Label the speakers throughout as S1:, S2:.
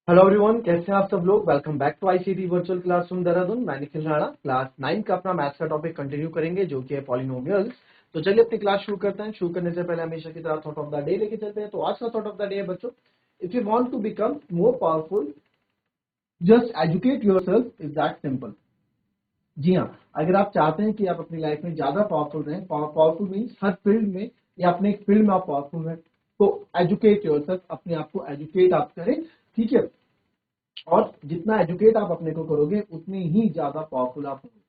S1: Hello everyone, कैसे हैं आप सब लोग। Welcome back to ICT virtual classroom Dehradun. मैं निखिल राणा क्लास 9 का अपना मैथ्स का टॉपिक कंटिन्यू करेंगे जो कि है पॉलिनोमियल्स। तो चलिए अपनी क्लास शुरू करते हैं। शुरू करने से पहले हमेशा की तरह थॉट ऑफ द डे लेके चलते हैं। तो आज का थॉट ऑफ द डे है बच्चों, if you want to become more powerful just educate yourself, is that simple. जी हाँ, अगर आप चाहते हैं कि आप अपनी लाइफ में ज्यादा पावरफुल रहें, पावरफुल मीन्स हर फील्ड में या अपने एक फील्ड में आप पावरफुल रहें, तो एजुकेट योरसेल्फ, अपने आप को एजुकेट आप करें। ठीक है, और जितना एजुकेट आप अपने को करोगे उतनी ही ज्यादा पावरफुल आप होगे।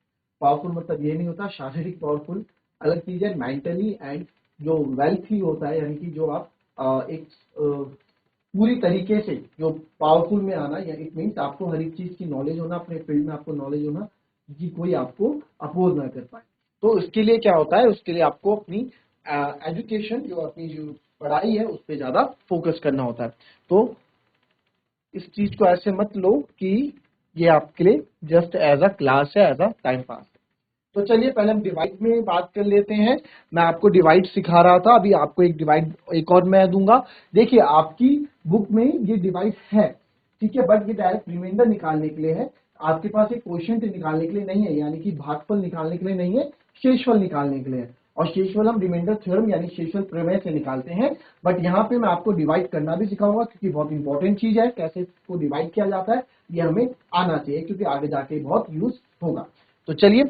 S1: पावरफुल मतलब ये नहीं होता शारीरिक पावरफुल, अलग चीज है। मेंटली एंड जो वेल्थ ही होता है, यानी कि जो आप एक पूरी तरीके से जो पावरफुल में आना, या इट मीन्स आपको हर एक चीज की नॉलेज होना, अपने फील्ड में आपको नॉलेज होना कि कोई आपको अपोज ना कर पाए। तो इसके लिए क्या होता है, उसके लिए आपको अपनी एजुकेशन, जो अपनी जो पढ़ाई है उस पर ज्यादा फोकस करना होता है। तो इस चीज को ऐसे मत लो कि ये आपके लिए जस्ट एज अ क्लास है, एज अ टाइम पास है। तो चलिए पहले हम डिवाइड में बात कर लेते हैं। मैं आपको डिवाइड सिखा रहा था, अभी आपको एक डिवाइड एक और मैं दूंगा। देखिए आपकी बुक में ये डिवाइड है, ठीक है, बट ये डायरेक्ट रिमाइंडर निकालने के लिए है। आपके पास एक क्वोशिएंट निकालने के लिए नहीं है, यानी कि भागफल निकालने के लिए नहीं है, शेषफल निकालने के लिए है। और शेषफल हम रिमाइंडर थ्योरम यानी शेषफल प्रमेय से निकालते हैं। बट यहाँ पे मैं आपको डिवाइड करना भी सिखाऊंगा, क्योंकि बहुत इंपॉर्टेंट चीज है, कैसे इसको डिवाइड किया जाता है ये हमें आना चाहिए, क्योंकि आगे जाके बहुत यूज होगा। तो चलिए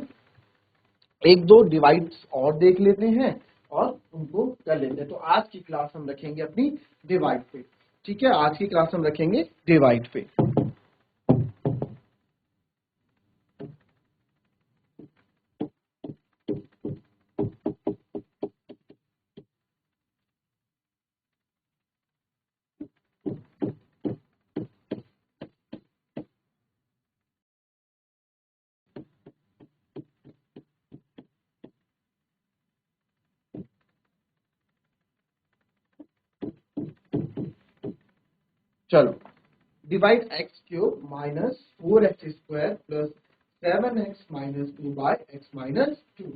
S1: एक दो डिवाइड्स और देख लेते हैं और उनको कर लेते हैं। तो आज की क्लास हम रखेंगे अपनी डिवाइड पे। ठीक है, आज की क्लास हम रखेंगे डिवाइड पे। चलो, divide x cube minus 4x² plus 7x minus 2 by x minus 2।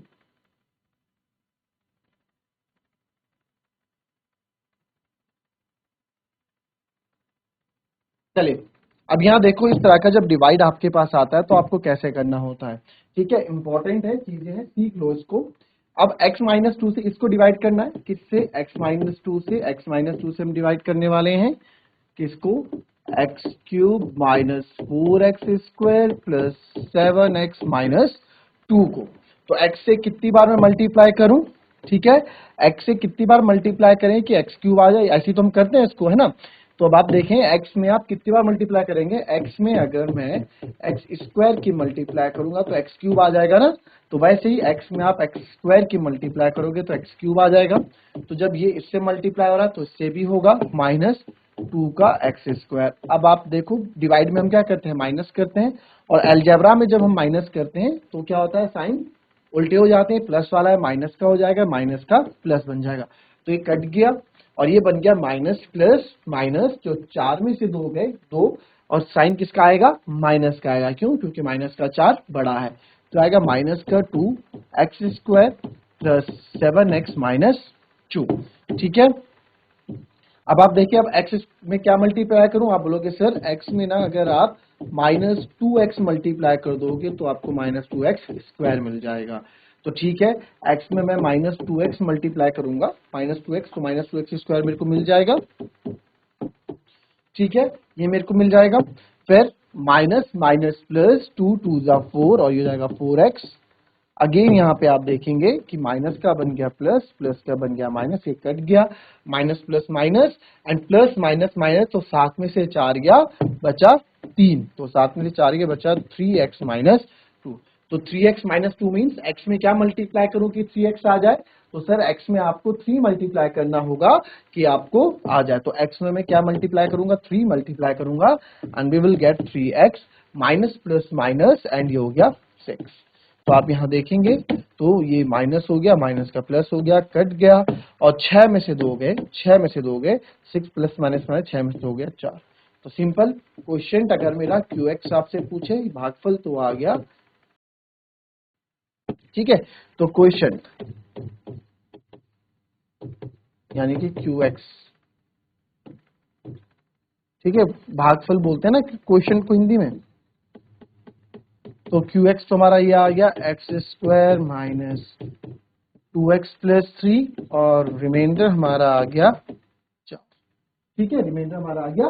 S1: चलिए अब यहाँ देखो, इस तरह का जब डिवाइड आपके पास आता है तो आपको कैसे करना होता है। ठीक है, इंपॉर्टेंट है, चीजें हैं, सीख लो इसको। अब x माइनस 2 से इसको डिवाइड करना है, किससे, x माइनस 2 से। x माइनस 2 से हम डिवाइड करने वाले हैं किसको, x cube minus 4x² plus 7x minus 2 को। तो x से कितनी बार मैं मल्टीप्लाई करूं, ठीक है, x से कितनी बार मल्टीप्लाई करें कि x क्यूब आ जाए, ऐसी तो हम करते हैं इसको, है ना। तो अब आप देखें x में आप कितनी बार मल्टीप्लाई करेंगे, x में अगर मैं x² की मल्टीप्लाई करूंगा तो x क्यूब आ जाएगा ना। तो वैसे ही x में आप x² की मल्टीप्लाई करोगे तो x क्यूब आ जाएगा। तो जब ये इससे मल्टीप्लाई हो रहा है तो इससे भी होगा माइनस 2 का x²। अब आप देखो डिवाइड में हम क्या करते हैं, माइनस करते हैं, और अलजेब्रा में जब हम माइनस करते हैं तो क्या होता है, साइन उल्टे हो जाते हैं, प्लस वाला है माइनस का हो जाएगा, माइनस का प्लस बन जाएगा। तो ये कट गया और ये बन गया माइनस प्लस माइनस, जो 4 में से 2 गए 2, और साइन किसका आएगा, माइनस का आएगा। क्यों, क्योंकि माइनस का 4 बड़ा है। तो आएगा माइनस का 2x² प्लस 7x माइनस 2। ठीक है, अब आप देखिए, अब x में क्या मल्टीप्लाई करूं, आप बोलोगे सर x में ना अगर आप माइनस 2x मल्टीप्लाई कर दोगे तो आपको माइनस 2x² मिल जाएगा। तो ठीक है, x में मैं माइनस 2x मल्टीप्लाई करूंगा, माइनस 2x, तो माइनस 2x² मेरे को मिल जाएगा। ठीक है, ये मेरे को मिल जाएगा। फिर माइनस माइनस प्लस 2 2 जा 4, और ये जाएगा 4x। अगेन यहाँ पे आप देखेंगे कि माइनस का बन गया प्लस, प्लस का बन गया माइनस, ये कट गया, minus plus minus and plus minus minus, तो 7 में से 4 गया बचा 3, तो 7 में से 4 गया बचा 3x माइनस 2। तो 3x माइनस 2 मीन्स x में क्या मल्टीप्लाई करूं कि 3x आ जाए, तो सर x में आपको 3 मल्टीप्लाई करना होगा कि आपको आ जाए। तो x में मैं क्या मल्टीप्लाई करूंगा, 3 मल्टीप्लाई करूंगा, and we will get 3x minus plus minus, and ये हो गया 6। तो आप यहां देखेंगे तो ये माइनस हो गया, माइनस का प्लस हो गया, कट गया, और 6 में से 2 गए, 6 में से 2 गए, 6 प्लस माइनस माइनस 6 में से 2 गया 4। तो सिंपल क्वेश्चन, अगर मेरा QX आपसे पूछे भागफल तो आ गया। ठीक है, तो क्वेश्चन यानी कि QX ठीक है, भागफल बोलते हैं ना क्वेश्चन को हिंदी में। तो क्यू एक्स तो हमारा ये आ गया x square minus 2x plus 3 और रिमाइंडर हमारा आ गया 4। ठीक है, रिमाइंडर हमारा आ गया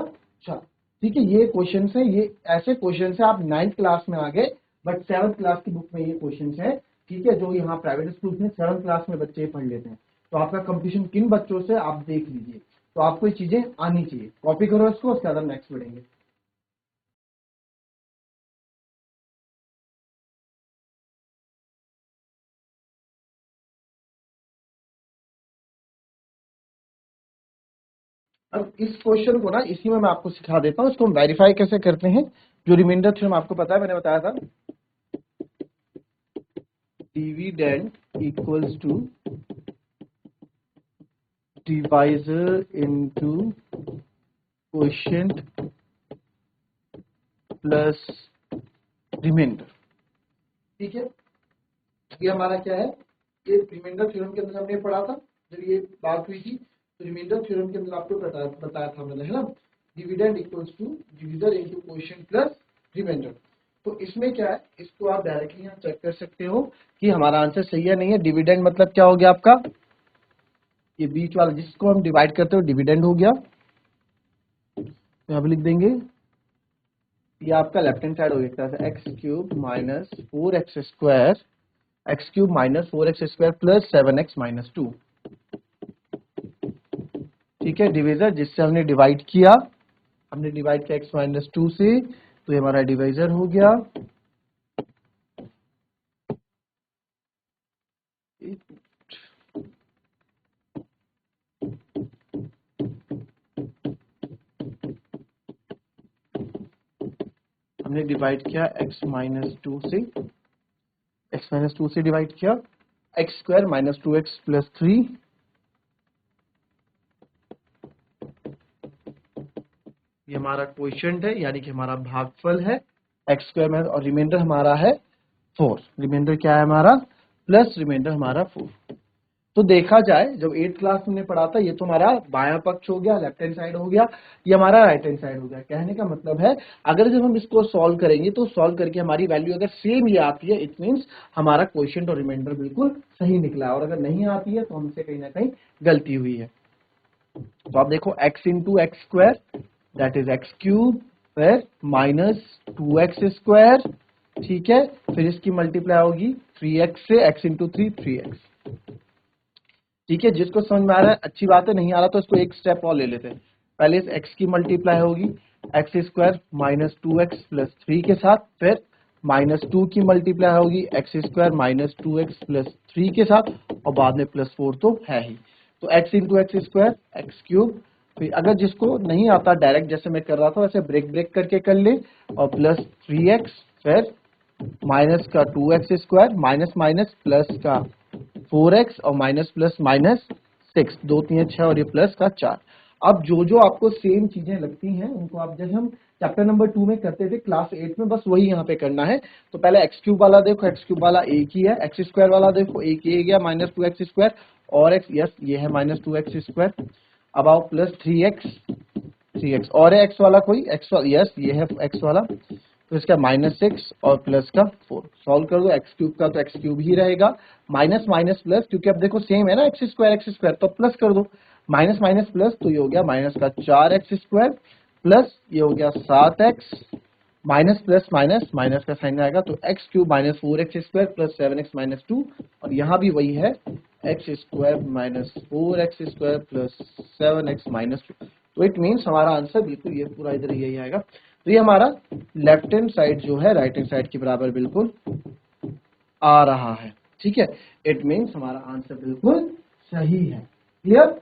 S1: 4। ठीक है, ये क्वेश्चन है, ये ऐसे क्वेश्चन है आप 9th क्लास में आ गए, बट 7th क्लास की बुक में ये क्वेश्चन है। ठीक है, जो यहाँ प्राइवेट स्कूल में 7th क्लास में बच्चे पढ़ लेते हैं। तो आपका कंपटीशन किन बच्चों से आप देख लीजिए। तो आपको ये चीजें आनी चाहिए, कॉपी करो इसको, उसके बाद नेक्स्ट बढ़ेंगे। अब इस क्वेश्चन को ना इसी में मैं आपको सिखा देता हूँ, इसको हम वेरीफाई कैसे करते हैं। जो रिमाइंडर थ्योरम आपको पता है, मैंने बताया था dividend equals to divisor into quotient plus reminder. ठीक है, ये हमारा क्या है, ये रिमाइंडर थ्योरम के अंदर हमने पढ़ा था जब ये बात हुई थी। तो रिमाइंडर थ्योरम के अंदर आपको बताया था मैंने, है ना, dividend equals to divisor into quotient plus reminder. तो इसमें क्या है, इसको आप डायरेक्टली यहाँ चेक कर सकते हो कि हमारा आंसर सही है नहीं है। डिविडेंड मतलब क्या हो गया आपका, ये बीच वाला जिसको हम डिवाइड करते हो डिविडेंड हो गया। तो यहाँ पे लिख देंगे, ये आपका लेफ्ट हैंड साइड हो गया x cube minus 4x square, x cube minus 4x square plus 7x minus 2। ठीक है, डिविजर जिससे हमने डिवाइड किया, हमने डिवाइड किया x माइनस 2 से, तो ये हमारा डिवाइजर हो गया। हमने डिवाइड किया x माइनस 2 से, x माइनस 2 से डिवाइड किया, x square minus 2x plus 3। ये हमारा क्वोशिएंट है, यानी कि हमारा भागफल है एक्स स्क्वायर में, और रिमाइंडर हमारा है 4। रिमाइंडर क्या है हमारा, प्लस रिमाइंडर हमारा 4। तो देखा जाए जब 8th क्लास में पढ़ा था, ये तो हमारा बायां पक्ष हो गया, लेफ्ट हैंड साइड हो गया, ये हमारा राइट हैंड साइड हो गया। कहने का मतलब है अगर जब हम इसको सॉल्व करेंगे तो सॉल्व करके हमारी वैल्यू अगर सेम ये आती है, इट मीन्स हमारा क्वोशिएंट और रिमाइंडर बिल्कुल सही निकला है। और अगर नहीं आती है तो हमसे कहीं ना कहीं गलती हुई है। तो आप देखो x into x square that is x cube, फिर माइनस 2x स्क्वायर। ठीक है, फिर इसकी मल्टीप्लाई होगी 3x से, x इंटू 3 3x। ठीक है, जिसको समझ में आ रहा है अच्छी बात है, नहीं आ रहा तो इसको एक स्टेप और ले लेते हैं। पहले इस x की मल्टीप्लाई होगी x square minus 2x plus 3 के साथ, फिर माइनस 2 की मल्टीप्लाई होगी x square minus 2x plus 3 के साथ, और बाद में प्लस 4 तो है ही। तो x into x square x cube, फिर अगर जिसको नहीं आता डायरेक्ट जैसे मैं कर रहा था वैसे ब्रेक ब्रेक करके कर ले, और प्लस 3x, फिर माइनस का 2x square, minus minus plus का 4x, और माइनस प्लस माइनस 6, 2 3 6 और ये प्लस का 4। अब जो जो आपको सेम चीजें लगती हैं उनको आप, जैसे हम चैप्टर नंबर 2 में करते थे क्लास 8 में, बस वही यहाँ पे करना है। तो पहले एक्स क्यूब वाला देखो, एक्स क्यूब वाला एक ही है, एक्स स्क्वायर वाला देखो एक ही गया माइनस 2x स्क्वायर, और एक्स, यस ये है माइनस 2x स्क्वायर। अब आओ प्लस 3x और है एक्स वाला कोई, एक्स वाला, यस ये है एक्स वाला, तो इसका माइनस 6 और प्लस का 4। सॉल्व कर दो, एक्स क्यूब का तो एक्स क्यूब ही रहेगा, माइनस माइनस प्लस, क्योंकि अब देखो सेम है ना एक्स स्क्वायर तो प्लस कर दो, माइनस माइनस प्लस, तो ये हो गया माइनस का 4x स्क्वायर, प्लस ये हो गया 7x, minus plus minus, minus का साइन आएगा, तो x cube minus 4x square plus 7x minus 2, और यहाँ भी वही है x square minus 4x square plus 7x minus 2। तो इट मीन्स हमारा आंसर बिल्कुल ये पूरा इधर यही आएगा। तो ये हमारा लेफ्ट हैंड साइड जो है राइट हैंड साइड के बराबर बिल्कुल आ रहा है। ठीक है, इट मीन्स हमारा आंसर बिल्कुल सही है। क्लियर?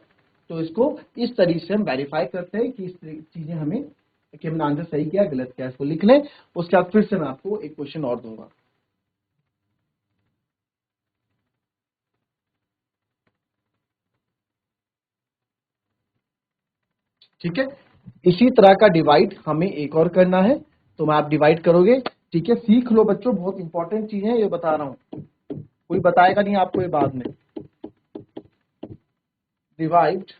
S1: तो इसको इस तरीके से हम वेरीफाई करते हैं कि इस चीजें हमें, कि हमने आंसर सही किया गलत किया, इसको लिख लें। उसके बाद फिर से मैं आपको एक क्वेश्चन और दूंगा। ठीक है, इसी तरह का डिवाइड हमें एक और करना है, तो मैं आप डिवाइड करोगे। ठीक है, सीख लो बच्चों, बहुत इंपॉर्टेंट चीज है ये बता रहा हूं, कोई बताएगा नहीं आपको ये बाद में। Divide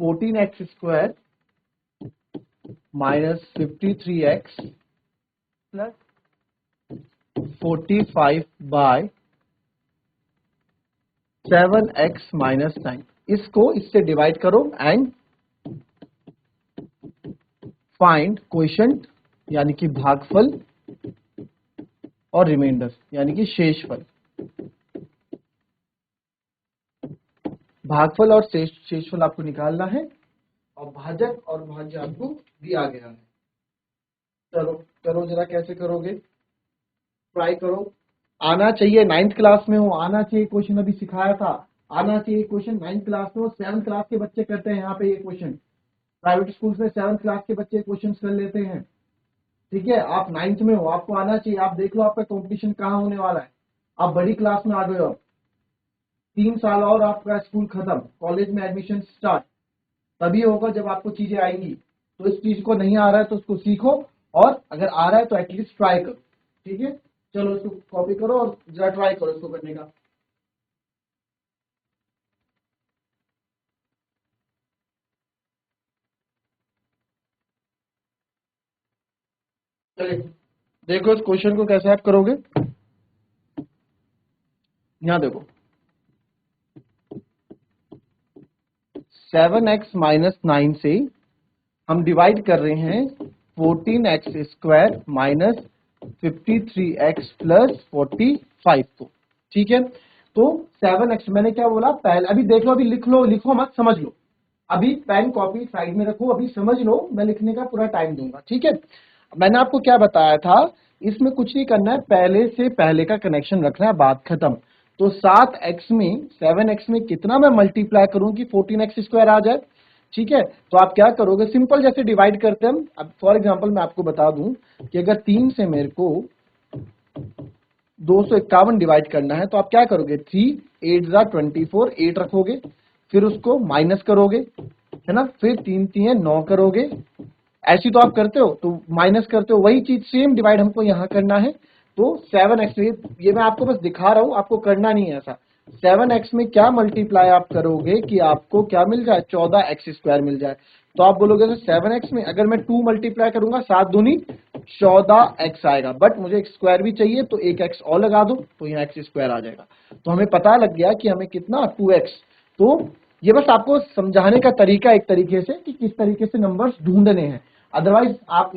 S1: 14x² minus 53x plus 45/7x minus 9। इसको इससे डिवाइड करो एंड फाइंड क्वोशिएंट यानी कि भागफल और रिमाइंडर यानी कि शेषफल। भागफल और शेषफल आपको निकालना है और भाजक और भाज्य आपको दिया गया है। चलो करो जरा, कैसे करोगे ट्राई करो। आना चाहिए, 9th क्लास में हो, आना चाहिए क्वेश्चन, अभी सिखाया था, आना चाहिए क्वेश्चन। 9th क्लास में हो, 7th क्लास के बच्चे करते हैं यहाँ पे ये क्वेश्चन। प्राइवेट स्कूल्स में 7th क्लास के बच्चे क्वेश्चन कर लेते हैं, ठीक है। आप 9th में हो, आपको आना चाहिए। आप देख लो आपका कंपटीशन कहाँ होने वाला है। आप बड़ी क्लास में आ गए हो, 3 साल और आपका स्कूल खत्म, कॉलेज में एडमिशन स्टार्ट तभी होगा जब आपको चीजें आएंगी। तो इस चीज को नहीं आ रहा है तो उसको सीखो, और अगर आ रहा है तो एटलीस्ट ट्राई करो, ठीक है। चलो इसको कॉपी करो और जरा ट्राई करो इसको करने का। चलिए देखो इस क्वेश्चन को कैसे आप करोगे। यहां देखो 7x माइनस 9 से हम डिवाइड कर रहे हैं 14x² माइनस 53x प्लस 45 को, ठीक है। तो 7x मैंने क्या बोला पहले, अभी देख लो, अभी लिख लो, लिखो मत, समझ लो। अभी पेन कॉपी साइड में रखो, अभी समझ लो, मैं लिखने का पूरा टाइम दूंगा, ठीक है। मैंने आपको क्या बताया था, इसमें कुछ नहीं करना है, पहले से पहले का कनेक्शन रखना है, बात खत्म। तो 7x में 7x में कितना मैं मल्टीप्लाई करूं कि 14x² आ जाए, ठीक है। तो आप क्या करोगे, सिंपल जैसे डिवाइड करते हैं हम। अब फॉर एग्जांपल मैं आपको बता दूं कि अगर 3 से मेरे को 251 डिवाइड करना है तो आप क्या करोगे, 3 8 24, 8 रखोगे, फिर उसको माइनस करोगे, है ना, फिर 3 3 9 करोगे। ऐसी तो आप करते हो, तो माइनस करते हो, वही चीज सेम डिवाइड हमको यहाँ करना है। तो 7x, ये मैं आपको बस दिखा रहा हूं, आपको करना नहीं है ऐसा। 7x में क्या मल्टीप्लाई आप करोगे कि आपको क्या मिल जाए, 14x² मिल जाए। तो आप बोलोगे सर 7x में अगर मैं 2 मल्टीप्लाई करूंगा, 7 दूनी 14x आएगा, बट मुझे एक स्क्वायर भी चाहिए तो एक x और लगा दो तो यहाँ x² आ जाएगा। तो हमें पता लग गया कि हमें कितना 2x। तो ये बस आपको समझाने का तरीका एक तरीके से कि किस तरीके से नंबर्स ढूंढने हैं। अदरवाइज आप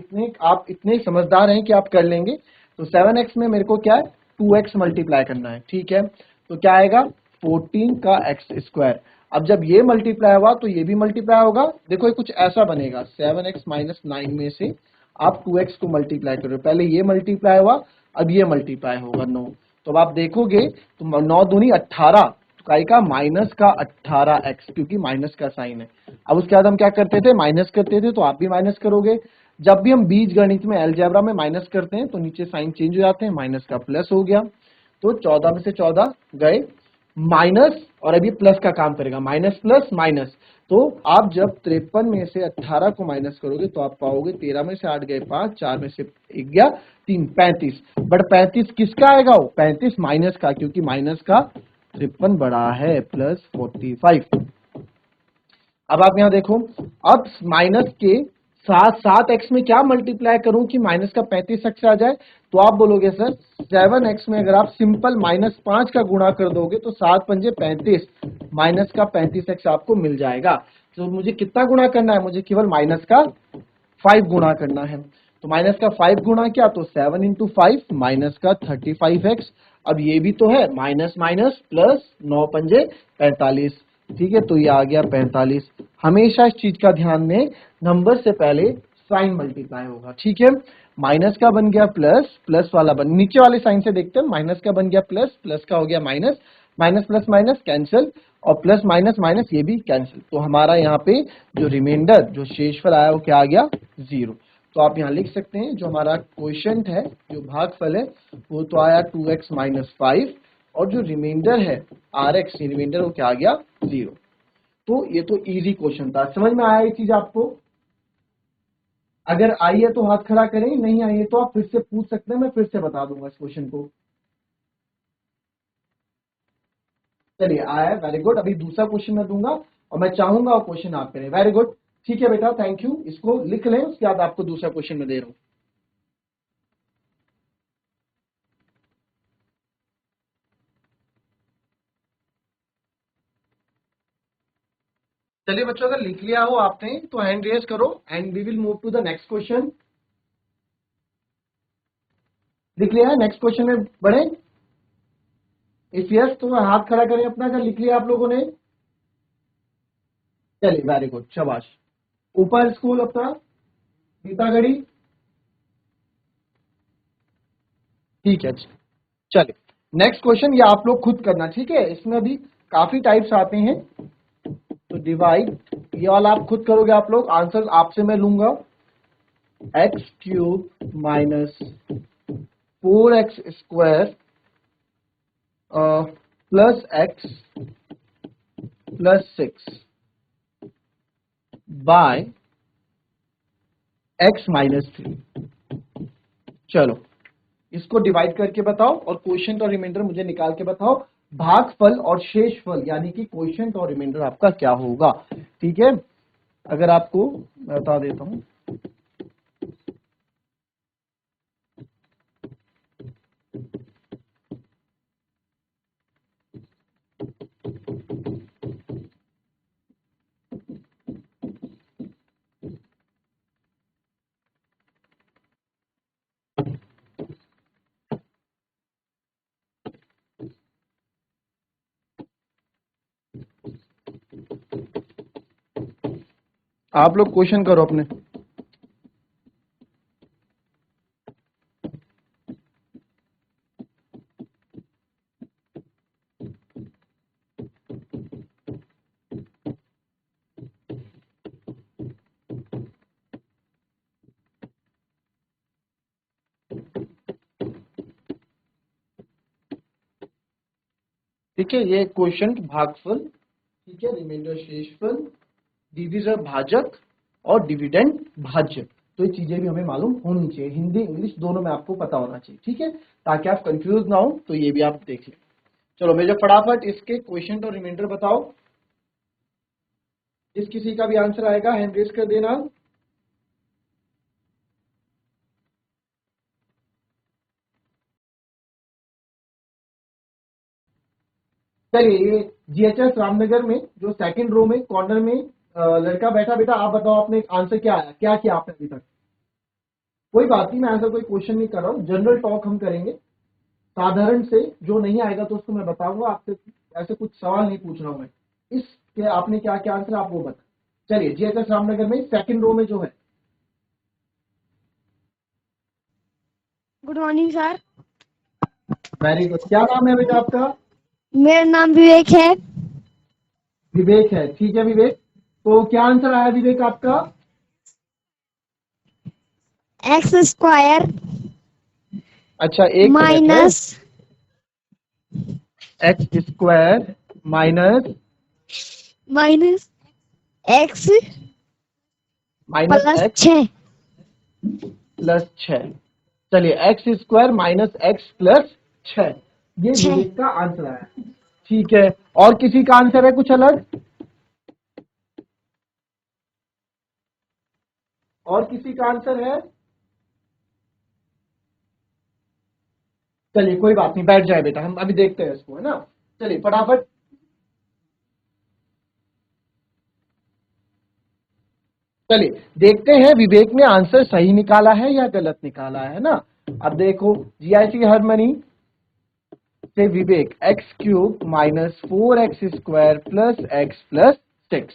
S1: इतने समझदार हैं कि आप कर लेंगे। तो 7x में मेरे को क्या है, 2x मल्टीप्लाई करना है, ठीक है। तो क्या आएगा, 14 का x²। अब जब ये मल्टीप्लाई हुआ तो ये भी मल्टीप्लाई होगा। देखो ये कुछ ऐसा बनेगा, 7x माइनस 9 में से आप 2x को मल्टीप्लाई करो, पहले ये मल्टीप्लाई हुआ, अब ये मल्टीप्लाई होगा 9। तो अब आप देखोगे तो 9 दूनी 18, तो काय का माइनस का 18x, क्योंकि माइनस का साइन है। अब उसके बाद हम क्या करते थे, माइनस करते थे, तो आप भी माइनस करोगे। जब भी हम बीज गणित में अलजेब्रा में माइनस करते हैं तो नीचे साइन चेंज हो जाते हैं, माइनस का प्लस हो गया। तो 14 में से 14 गए, माइनस, और अभी प्लस का काम करेगा, माइनस प्लस माइनस। तो आप जब 53 में से 18 को माइनस करोगे तो आप पाओगे 13 में से 8 गए 5, 4 में से 1 गया 3, 35। बट 35 किसका आएगा, वो 35 माइनस का, क्योंकि माइनस का 53 बड़ा है प्लस 45। अब आप यहां देखो, अब माइनस के साथ 7x में क्या मल्टीप्लाई करूं कि माइनस का 35x आ जाए। तो आप बोलोगे सर 7x में अगर आप सिंपल -5 का गुणा कर दोगे तो 7 पंजे 35, माइनस का 35x आपको मिल जाएगा। तो मुझे कितना गुणा करना है, मुझे केवल माइनस का 5 गुणा करना है। तो माइनस का 5 गुणा किया तो 7 इंटू 5 माइनस का 35x। अब ये भी तो है, माइनस माइनस प्लस, 9 पंजे 45, ठीक है। तो ये आ गया 45। हमेशा इस चीज का ध्यान में, नंबर से पहले साइन मल्टीप्लाई होगा, ठीक है। माइनस का बन गया प्लस, प्लस वाला बन, नीचे वाले साइन से देखते हैं, माइनस का बन गया प्लस, प्लस का हो गया minus, minus plus minus cancel, और प्लस माइनस माइनस ये भी कैंसिल। तो हमारा यहाँ पे जो रिमाइंडर, जो शेषफल आया वो क्या आ गया, 0। तो आप यहाँ लिख सकते हैं जो हमारा क्वोशिएंट है, जो भागफल है, वो तो आया 2x माइनस 5, और जो रिमाइंडर है rx, रिमाइंडर वो क्या आ गया, 0। तो ये तो इजी क्वेश्चन था, समझ में आया ये चीज आपको। अगर आई है तो हाथ खड़ा करें, नहीं आई है तो आप फिर से पूछ सकते हैं, मैं फिर से बता दूंगा इस क्वेश्चन को। चलिए आया है, वेरी गुड। अभी दूसरा क्वेश्चन मैं दूंगा, और मैं चाहूंगा वो क्वेश्चन आप करें। वेरी गुड, ठीक है बेटा, थैंक यू। इसको लिख लें, उसके बाद आपको दूसरा क्वेश्चन में दे रहा हूं। चलिए बच्चों, अगर लिख लिया हो आपने तो हैंड रेज करो and we will move to the next question. लिख लिया है? नेक्स्ट क्वेश्चन में बढ़े। इफ यस तो हाथ खड़ा करें अपना, अगर लिख लिया आप लोगों ने। चलिए वेरी गुड, शाबाश। ऊपर स्कूल अपना गीतागढ़ी, ठीक है। चलिए नेक्स्ट क्वेश्चन, ये आप लोग खुद करना, ठीक है। इसमें भी काफी टाइप्स आते हैं, तो डिवाइड ये वाला आप खुद करोगे। आप लोग आंसर आपसे मैं लूंगा। X cube minus 4x² plus x plus 6 by x minus 3। चलो इसको डिवाइड करके बताओ और क्वोशिएंट और रिमाइंडर मुझे निकाल के बताओ। भागफल और शेषफल यानी कि क्वोशिएंट और रिमाइंडर आपका क्या होगा, ठीक है। अगर आपको मैं बता देता हूं, आप लोग क्वेश्चन करो अपने। ठीक है, ये क्वोशिएंट भागफल, ठीक है, रिमाइंडर शेषफल, डिविजर भाजक और डिविडेंड भाज्य। तो ये चीजें भी हमें मालूम होनी चाहिए, हिंदी इंग्लिश दोनों में आपको पता होना चाहिए, ठीक है, ताकि आप कंफ्यूज ना हो। तो ये भी आप देख लें। चलो मेजर फटाफट इसके क्वोशिएंट और रिमाइंडर बताओ। जिस किसी का भी आंसर आएगा हैंड रेज कर देना। चलिए ये जीएचएस रामनगर में जो सेकंड रो में कॉर्नर में लड़का बैठा, बेटा आप बताओ आपने आंसर क्या आया, क्या किया आपने अभी तक। कोई बात नहीं, मैं ऐसा कोई क्वेश्चन नहीं कर रहा हूँ, जनरल टॉक हम करेंगे। साधारण से जो नहीं आएगा तो उसको मैं बताऊंगा आपसे, ऐसे कुछ सवाल नहीं पूछ रहा हूं मैं। इसके आपने क्या क्या आंसर आप वो बता। चलिए जीएचएस रामनगर में सेकंड रो में जो है।
S2: Good morning sir.
S1: Very good, क्या नाम है बेटा आपका।
S2: मेरा नाम विवेक है।
S1: विवेक है, ठीक है विवेक। तो क्या आंसर आया विवेक आपका।
S2: x²
S1: अच्छा एक मिनट है।
S2: Minus
S1: x² minus
S2: minus x
S1: minus
S2: plus
S1: x
S2: 6।
S1: Plus 6। चलिए x² माइनस एक्स प्लस 6, ये विवेक का आंसर आया, ठीक है। और किसी का आंसर है कुछ अलग। और किसी का आंसर है। चलिए कोई बात नहीं, बैठ जाए बेटा, हम अभी देखते हैं इसको, है ना। चलिए फटाफट। चलिए देखते हैं विवेक ने आंसर सही निकाला है या गलत निकाला है ना। अब देखो जीआईसी हारमनी से विवेक x³ minus 4x² plus x plus 6।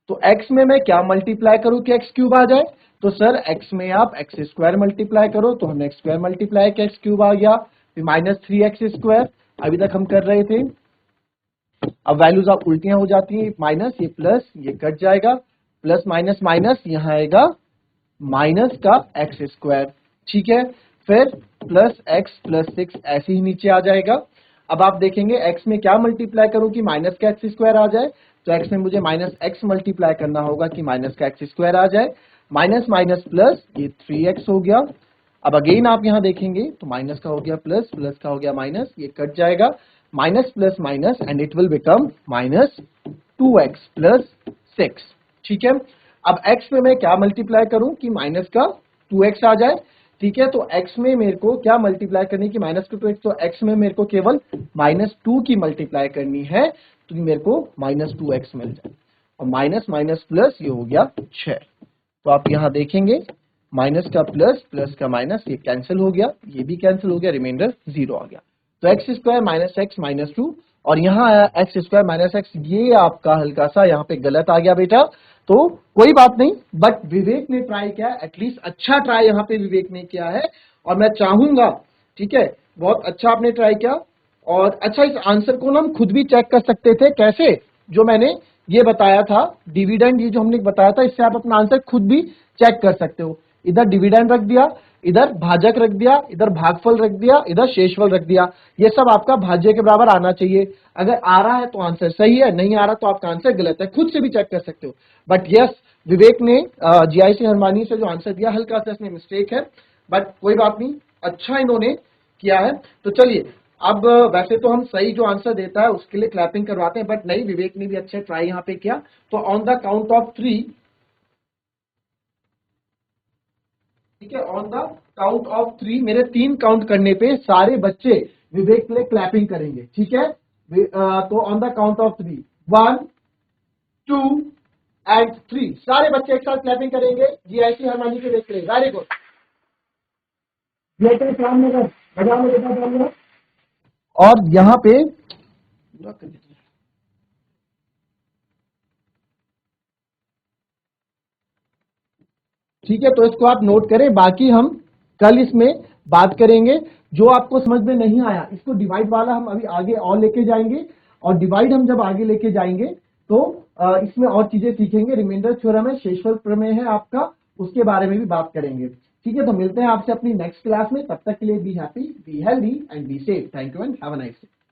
S1: तो x में मैं क्या मल्टीप्लाई करूं कि x³ आ जाए। तो सर x में आप x² मल्टीप्लाई करो, तो हमने x² मल्टीप्लाई किया, x³ आ गया। फिर माइनस 3x² अभी तक हम कर रहे थे। अब वैल्यूज आप उल्टियां हो जाती हैं, माइनस ये प्लस ये कट जाएगा, प्लस माइनस माइनस यहां आएगा माइनस का x², ठीक है। फिर प्लस x प्लस 6 ऐसे ही नीचे आ जाएगा। अब आप देखेंगे x में क्या मल्टीप्लाई करूं कि माइनस का x² आ जाए। तो x में मुझे माइनस x मल्टीप्लाई करना होगा कि माइनस का x² आ जाए। माइनस माइनस प्लस ये 3x हो गया। अब अगेन आप यहां देखेंगे तो माइनस का हो गया प्लस, का हो गया माइनस, ये कट जाएगा, minus plus minus and it will become minus 2x plus 6। ठीक है, अब x में मैं क्या मल्टीप्लाई करूं कि माइनस का 2x आ जाए। ठीक है, तो x में मेरे को क्या मल्टीप्लाई करनी कि माइनस का 2x, तो x में मेरे को केवल -2 की मल्टीप्लाई करनी है, तो मेरे को -2x मिल जाए, और माइनस माइनस प्लस ये हो गया 6। तो आप यहां देखेंगे माइनस का प्लस, प्लस का माइनस, ये कैंसिल हो गया, ये भी कैंसिल हो गया, रिमाइंडर 0 आ गया। तो x square minus x minus 2, और यहाँ आया एक्स स्क्वायर माइनस एक्स, ये आपका हल्का सा यहाँ पे गलत आ गया बेटा, तो कोई बात नहीं, बट विवेक ने ट्राई किया, एटलीस्ट अच्छा ट्राई यहाँ पे विवेक ने किया है, और मैं चाहूंगा, ठीक है, बहुत अच्छा आपने ट्राई किया। और अच्छा, इस आंसर को ना हम खुद भी चेक कर सकते थे, कैसे, जो मैंने ये बताया था डिविडेंड, ये जो हमने बताया था, इससे आप अपना आंसर खुद भी चेक कर सकते हो। इधर डिविडेंड रख दिया, इधर भाजक रख दिया, इधर भागफल रख दिया, इधर शेषफल रख दिया, ये सब आपका भाज्य के बराबर आना चाहिए। अगर आ रहा है तो आंसर सही है, नहीं आ रहा तो आपका आंसर गलत है, खुद से भी चेक कर सकते हो। बट यस, विवेक ने जीआईसी हरमानी से जो आंसर दिया, हल्का सा इसमें मिस्टेक है, बट कोई बात नहीं, अच्छा इन्होंने किया है। तो चलिए, अब वैसे तो हम सही जो आंसर देता है उसके लिए क्लैपिंग करवाते हैं, बट नहीं, विवेक ने भी अच्छा ट्राई यहाँ पे किया। तो ऑन द काउंट ऑफ 3, ठीक है, ऑन द काउंट ऑफ 3, मेरे 3 काउंट करने पे सारे बच्चे विवेक के लिए क्लैपिंग करेंगे। ठीक है, तो on the count of 3, 1 2 and 3, सारे बच्चे एक साथ क्लैपिंग करेंगे जीआईसी हरमानी के लिए। वेरी गुड, और यहाँ पे ठीक है, तो इसको आप नोट करें, बाकी हम कल इसमें बात करेंगे। जो आपको समझ में नहीं आया, इसको डिवाइड वाला हम अभी आगे और लेके जाएंगे, और डिवाइड हम जब आगे लेके जाएंगे तो इसमें और चीजें सीखेंगे। रिमाइंडर थ्योरम है, शेषफल प्रमेय है आपका, उसके बारे में भी बात करेंगे। ठीक है, तो मिलते हैं आपसे अपनी नेक्स्ट क्लास में, तब तक के लिए be happy, be healthy and be safe. Thank you and have a nice day.